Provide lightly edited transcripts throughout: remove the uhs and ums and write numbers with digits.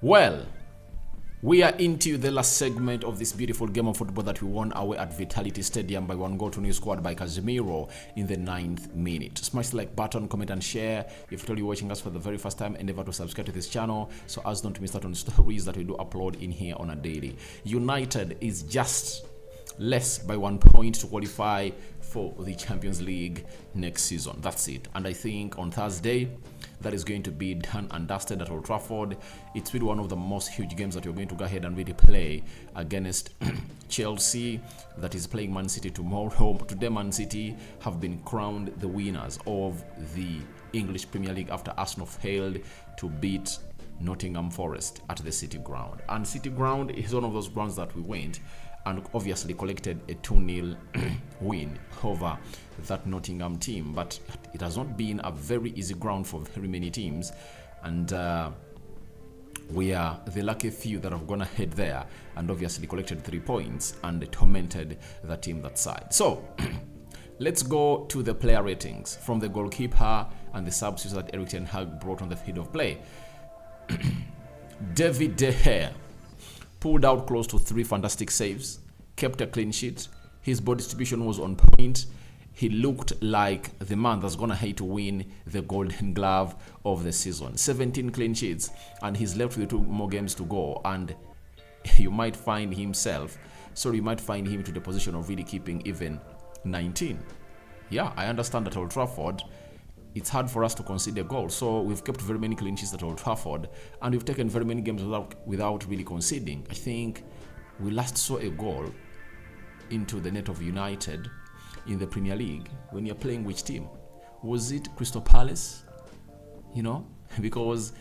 Well, we are into the last segment of this beautiful game of football that we won away at Vitality Stadium by 1-goal-to-nil scored by Casemiro in the 9th minute. Smash the like button, comment and share. If you're watching us for the very first time, endeavor to subscribe to this channel so as not to miss out on stories that we do upload in here on a daily. United is just less by 1 point to qualify for the Champions League next season. That's it. And I think on Thursday, that is going to be done and dusted at Old Trafford. It's really one of the most huge games that you're going to go ahead and really play against Chelsea, that is playing Man City tomorrow. Today, Man City have been crowned the winners of the English Premier League after Arsenal failed to beat Nottingham Forest at the City Ground. And City Ground is one of those grounds that we went and obviously collected a 2-0 win over that Nottingham team. But it has not been a very easy ground for very many teams. And we are the lucky few that have gone ahead there and obviously collected 3 points and tormented the team that side. So let's go to the player ratings from the goalkeeper and the substitutes that Erik ten Hag brought on the field of play. David De Gea pulled out close to 3 fantastic saves, kept a clean sheet. His ball distribution was on point. He looked like the man that's gonna hate to win the Golden Glove of the season. 17 clean sheets, and he's left with 2 more games to go. And you might find him to the position of really keeping even 19. Yeah, I understand that Old Trafford, it's hard for us to concede a goal. So we've kept very many clean sheets at Old Trafford, and we've taken very many games without really conceding. I think we last saw a goal into the net of United in the Premier League when you're playing which team? Was it Crystal Palace? Because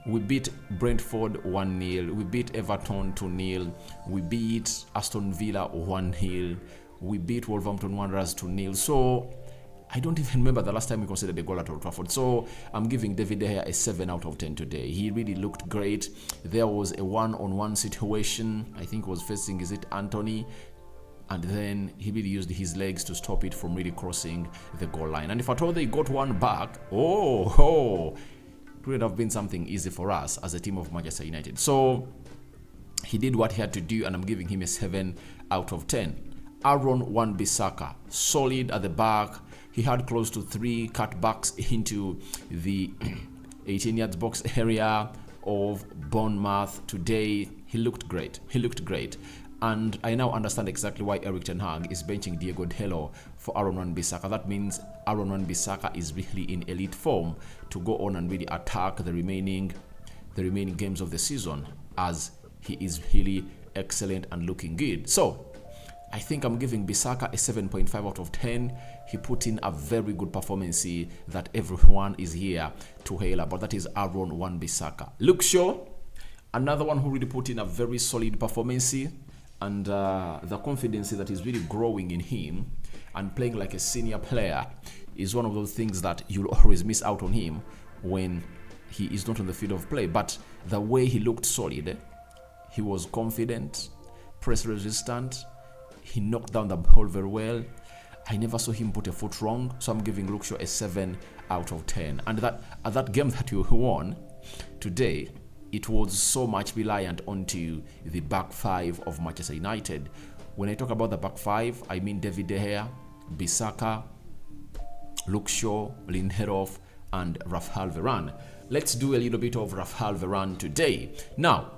we beat Brentford 1-0, we beat Everton 2-0, we beat Aston Villa 1-0, we beat Wolverhampton Wanderers 2-0. So I don't even remember the last time we conceded a goal at Old Trafford. So I'm giving David De Gea a 7 out of 10 today. He really looked great. There was a one-on-one situation. I think it was facing, Anthony? And then he really used his legs to stop it from really crossing the goal line. And if at all they got one back, it would have been something easy for us as a team of Manchester United. So he did what he had to do, and I'm giving him a 7 out of 10. Aaron Wan-Bissaka, solid at the back. He had close to 3 cutbacks into the 18 yards box area of Bournemouth today. He looked great. And I now understand exactly why Erik ten Hag is benching Diego Dalot for Aaron Wan-Bissaka. That means Aaron Wan-Bissaka is really in elite form to go on and really attack the remaining games of the season, as he is really excellent and looking good. So I think I'm giving Bissaka a 7.5 out of 10. He put in a very good performance that everyone is here to hail about. That is Aaron Wan-Bissaka. Luke Shaw, another one who really put in a very solid performance, and the confidence that is really growing in him and playing like a senior player is one of those things that you'll always miss out on him when he is not on the field of play. But the way he looked solid, he was confident, press resistant, he knocked down the ball very well. I never saw him put a foot wrong, so I'm giving Luke Shaw a 7 out of 10. And that game that you won today, it was so much reliant onto the back 5 of Manchester United. When I talk about the back 5, I mean David De Gea, Bissaka, Luke Shaw, Lindelof, and Raphael Varane. Let's do a little bit of Raphael Varane today. Now,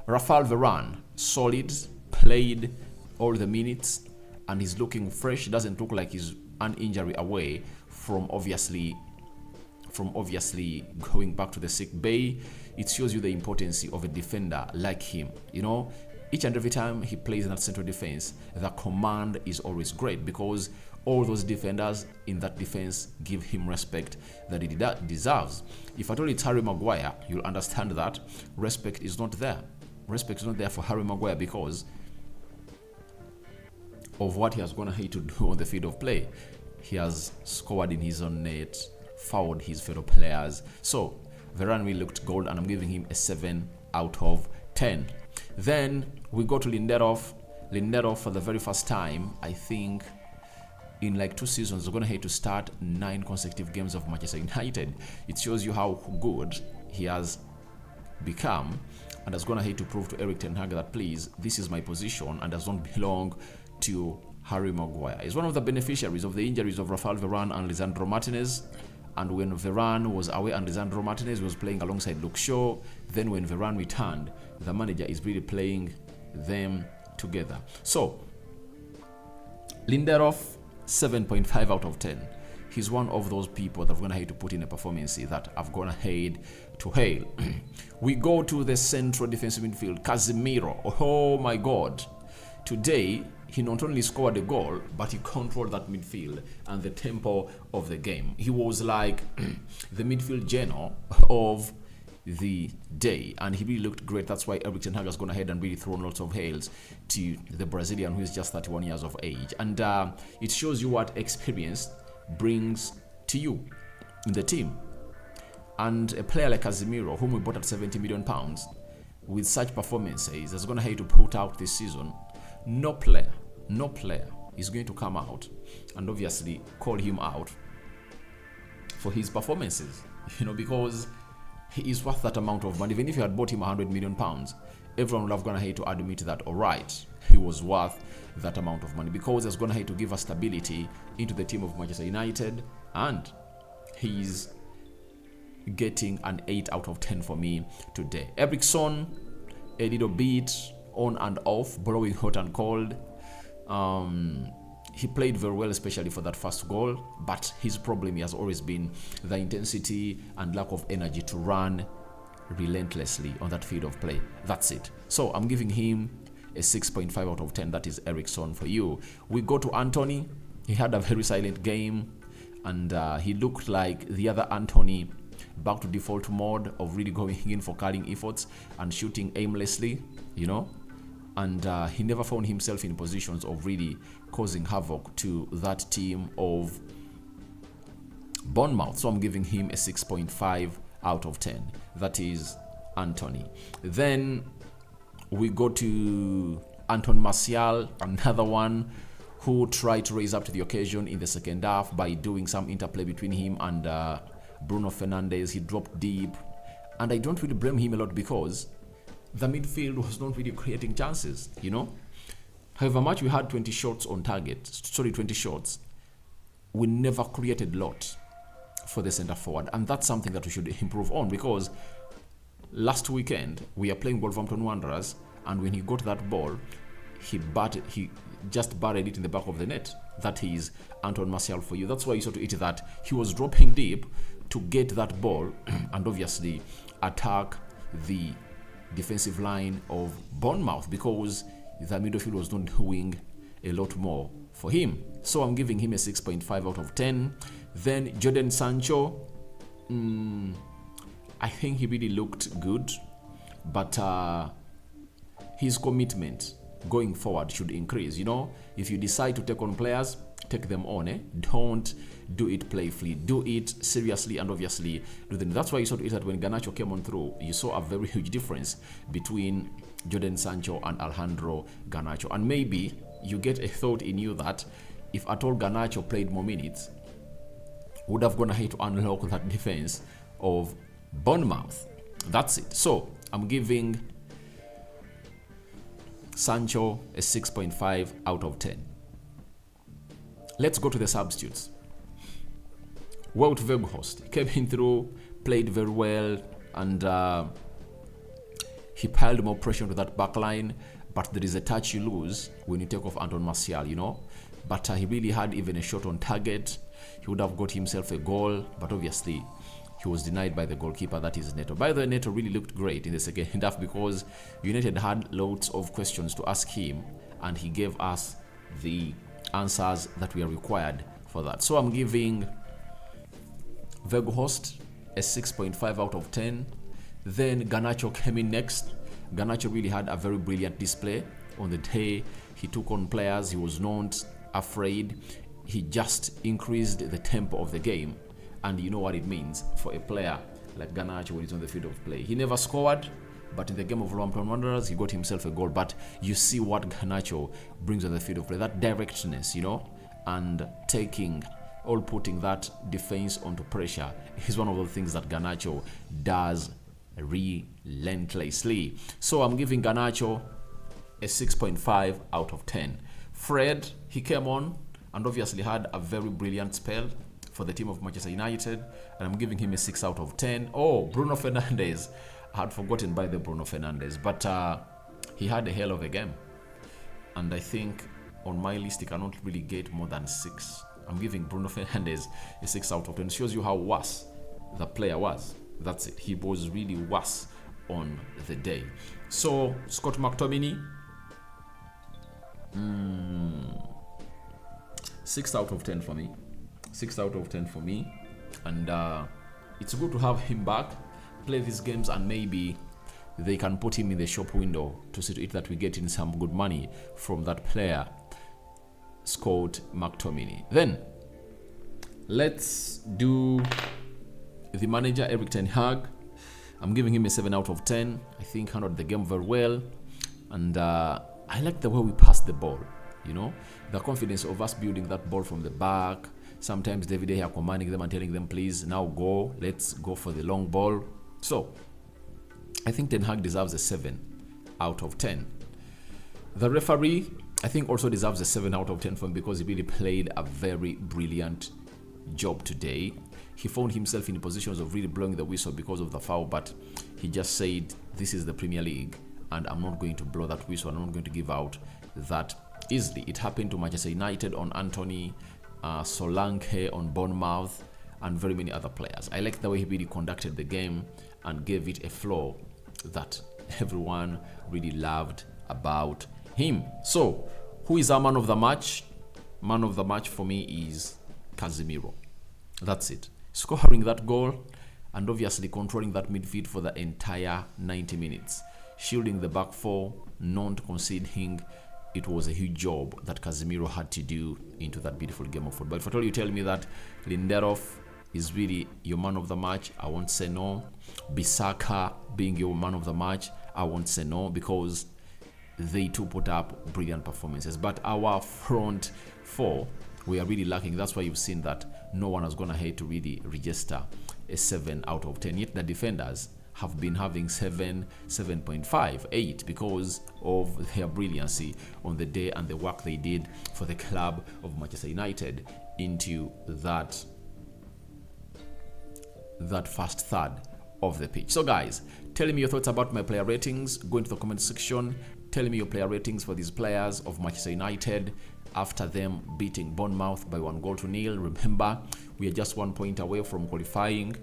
Raphael Varane, solid, played all the minutes, and he's looking fresh. Doesn't look like he's an injury away from obviously going back to the sick bay. It shows you the importance of a defender like him. Each and every time he plays in that central defense, the command is always great, because all those defenders in that defense give him respect that he deserves. If at all it's Harry Maguire, you'll understand that respect is not there. Respect is not there for Harry Maguire because of what he has gone ahead to do on the field of play. He has scored in his own net, fouled his fellow players. So Varane really looked gold, and I'm giving him a 7 out of 10. Then we go to Lindelof. Lindelof, for the very first time, I think in like 2 seasons, we're going to have to start 9 consecutive games of Manchester United. It shows you how good he has become, and has gone ahead to prove to Eric Ten Hag that, please, this is my position and does not belong to Harry Maguire. He's one of the beneficiaries of the injuries of Rafael Varane and Lisandro Martinez. And when Varane was away and Lisandro Martinez was playing alongside Luke Shaw, then when Varane returned, the manager is really playing them together. So, Lindelof, 7.5 out of 10. He's one of those people that I've gone ahead to put in a performance that I've gone ahead to hail. We go to the central defensive midfield, Casemiro. Oh my God. Today, he not only scored a goal, but he controlled that midfield and the tempo of the game. He was like the midfield general of the day, and he really looked great. That's why Eric Ten Hag has gone ahead and really thrown lots of hails to the Brazilian, who is just 31 years of age. And it shows you what experience brings to you in the team. And a player like Casemiro, whom we bought at £70 million, with such performances, has gone ahead to put out this season. No player is going to come out and obviously call him out for his performances, because he is worth that amount of money. Even if you had bought him £100 million, everyone would have gone ahead to admit that, all right, he was worth that amount of money, because he's gone ahead to give us stability into the team of Manchester United, and he's getting an 8 out of 10 for me today. Ericsson, a little bit on and off, blowing hot and cold. He played very well, especially for that first goal, but his problem has always been the intensity and lack of energy to run relentlessly on that field of play. That's it. So I'm giving him a 6.5 out of 10. That is Ericsson for you. We go to Anthony. He had a very silent game, and he looked like the other Anthony, back to default mode of really going in for curling efforts and shooting aimlessly, and he never found himself in positions of really causing havoc to that team of Bournemouth. So I'm giving him a 6.5 out of 10. That is Anthony. Then we go to Anton Martial, another one who tried to raise up to the occasion in the second half by doing some interplay between him and Bruno Fernandes. He dropped deep, and I don't really blame him a lot, because the midfield was not really creating chances, However much we had 20 shots on target, 20 shots, we never created a lot for the centre forward, and that's something that we should improve on, because last weekend we are playing Wolverhampton Wanderers, and when he got that ball, he just buried it in the back of the net. That is Anton Martial for you. That's why you saw to it that he was dropping deep to get that ball and obviously attack the defensive line of Bournemouth, because the midfield was not doing a lot more for him. So I'm giving him a 6.5 out of 10. Then Jadon Sancho, I think he really looked good, but his commitment going forward should increase. If you decide to take on players, take them on. Don't do it playfully, do it seriously, and obviously do them. That's why you saw it that when Garnacho came on through, you saw a very huge difference between Jadon Sancho and Alejandro Garnacho. And maybe you get a thought in you that if at all Garnacho played more minutes, would have gone ahead to unlock that defense of Bournemouth. That's it. So I'm giving Sancho a 6.5 out of 10. Let's go to the substitutes. Wout Weghorst came in through, played very well, and he piled more pressure into that back line. But there is a touch you lose when you take off Anton Martial, But he really had even a shot on target. He would have got himself a goal, but obviously he was denied by the goalkeeper, that is Neto. By the way, Neto really looked great in the second half, because United had lots of questions to ask him, and he gave us the answers that were required for that. So I'm giving Weghorst a 6.5 out of 10. Then Garnacho came in next. Garnacho really had a very brilliant display on the day. He took on players. He was not afraid. He just increased the tempo of the game, and you know what it means for a player like Garnacho when he's on the field of play. He never scored, but in the game of Wolverhampton Wanderers, he got himself a goal. But you see what Garnacho brings on the field of play, that directness, and putting that defense onto pressure is one of the things that Garnacho does relentlessly. So I'm giving Garnacho a 6.5 out of 10. Fred, he came on and obviously had a very brilliant spell for the team of Manchester United, and I'm giving him a 6 out of 10. Oh, Bruno Fernandes. I had forgotten by the Bruno Fernandes, but he had a hell of a game. And I think on my list, he cannot really get more than 6. I'm giving Bruno Fernandes a 6 out of 10. It shows you how worse the player was. That's it. He was really worse on the day. So, Scott McTominay, 6 out of 10 for me. 6 out of 10 for me. And it's good to have him back, play these games, and maybe they can put him in the shop window to see to it that we get in some good money from that player, Scott McTominay. Then, let's do the manager, Erik ten Hag. I'm giving him a 7 out of 10. I think he handled the game very well. And I like the way we passed the ball. You know, the confidence of us building that ball from the back. Sometimes David De Gea commanding them and telling them, please, now go. Let's go for the long ball. So, I think Ten Hag deserves a 7 out of 10. The referee, I think, also deserves a 7 out of 10 for him because he really played a very brilliant job today. He found himself in positions of really blowing the whistle because of the foul, but he just said, this is the Premier League, and I'm not going to blow that whistle. I'm not going to give out that easily. It happened to Manchester United on Anthony, Solanke on Bournemouth, and very many other players. I like the way he really conducted the game and gave it a flow that everyone really loved about him. So, who is our man of the match? Man of the match for me is Casemiro. That's it. Scoring that goal and obviously controlling that midfield for the entire 90 minutes. Shielding the back four, not conceding. It was a huge job that Casemiro had to do into that beautiful game of football. If at all you tell me that Lindelof is really your man of the match, I won't say no. Bissaka being your man of the match, I won't say no, because they too put up brilliant performances. But our front four, we are really lacking. That's why you've seen that no one has gone ahead to really register a 7 out of 10. Yet the defenders have been having 7, 7.5, 8 because of their brilliancy on the day and the work they did for the club of Manchester United into that first third of the pitch. So guys, tell me your thoughts about my player ratings. Go into the comment section. Tell me your player ratings for these players of Manchester United after them beating Bournemouth by 1-0. Remember, we are just 1 point away from qualifying.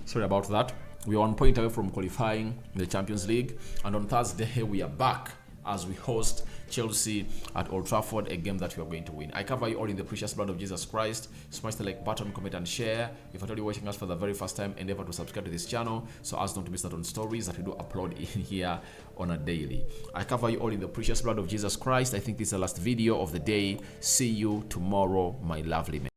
Sorry about that. We are 1 point away from qualifying in the Champions League. And on Thursday, we are back as we host Chelsea at Old Trafford, a game that we are going to win. I cover you all in the precious blood of Jesus Christ. Smash the like button, comment and share. If you're watching us for the very first time, endeavor to subscribe to this channel so as not to miss out on stories that we do upload in here on a daily. I cover you all in the precious blood of Jesus Christ. I think this is the last video of the day. See you tomorrow, my lovely men.